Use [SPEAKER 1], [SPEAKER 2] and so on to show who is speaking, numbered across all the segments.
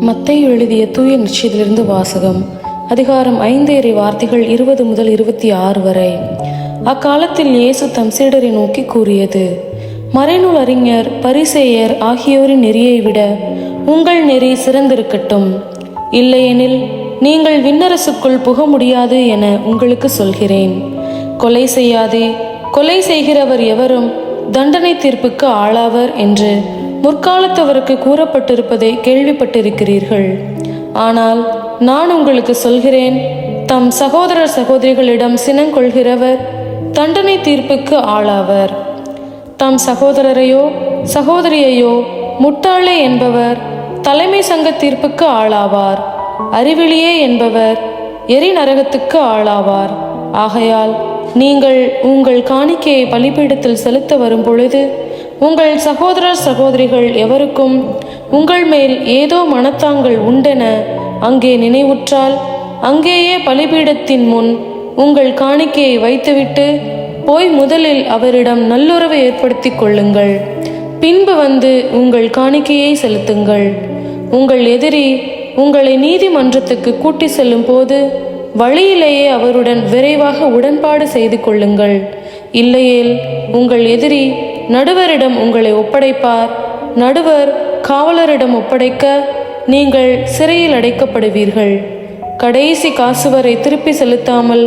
[SPEAKER 1] மத்தேயு எழுதிய தூய நிச்சயத்திலிருந்து வாசகம். அதிகாரம் 5 இறை வார்த்தைகள் 20 முதல் 26 வரை. அக்காலத்தில் இயேசு தம் சீடரை நோக்கி கூறியது: மறைநூல் அறிஞர் பரிசேயர் ஆகியோரின் நெறியை விட உங்கள் நெறி சிறந்திருக்கட்டும். இல்லையெனில் நீங்கள் விண்ணரசுக்குள் புக முடியாது என உங்களுக்கு சொல்கிறேன். கொலை செய்யாதே, கொலை செய்கிறவர் எவரும் தண்டனை தீர்ப்புக்கு ஆளாவர் என்று முற்காலத்தவருக்கு கூறப்பட்டிருப்பதை கேள்விப்பட்டிருக்கிறீர்கள். ஆனால் நான் உங்களுக்கு சொல்கிறேன், தம் சகோதரர் சகோதரிகளிடம் சினங்கொள்கிறவர் தண்டனை தீர்ப்புக்கு ஆளாவர். தம் சகோதரரையோ சகோதரியையோ முட்டாளே என்பவர் தலைமை சங்க தீர்ப்புக்கு ஆளாவார். அறிவிலியே என்பவர் எரி நரகத்துக்கு ஆளாவார். ஆகையால் நீங்கள் உங்கள் காணிக்கையை பலிபீடத்தில் செலுத்த வரும் பொழுது உங்கள் சகோதரர் சகோதரிகள் எவருக்கும் உங்கள் மேல் ஏதோ மனத்தாங்கள் உண்டென அங்கே நினைவுற்றால், அங்கேயே பலிபீடத்தின் முன் உங்கள் காணிக்கையை வைத்துவிட்டு போய் முதலில் அவரிடம் நல்லுறவை ஏற்படுத்தி கொள்ளுங்கள். பின்பு வந்து உங்கள் காணிக்கையை செலுத்துங்கள். உங்கள் எதிரி உங்களை நீதிமன்றத்துக்கு கூட்டி செல்லும் போது வழியிலேயே அவருடன் விரைவாக உடன்பாடு செய்து கொள்ளுங்கள். இல்லையேல் உங்கள் எதிரி நடுவரிடம் உங்களை ஒப்படைப்பார். நடுவர் காவலரிடம் ஒப்படைக்க நீங்கள் சிறையில் அடைக்கப்படுவீர்கள். கடைசி காசு வரை திருப்பி செலுத்தாமல்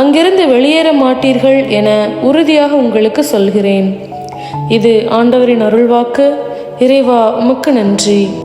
[SPEAKER 1] அங்கிருந்து வெளியேற மாட்டீர்கள் என உறுதியாக உங்களுக்கு சொல்கிறேன். இது ஆண்டவரின் அருள்வாக்கு. இறைவா, உமக்கு நன்றி.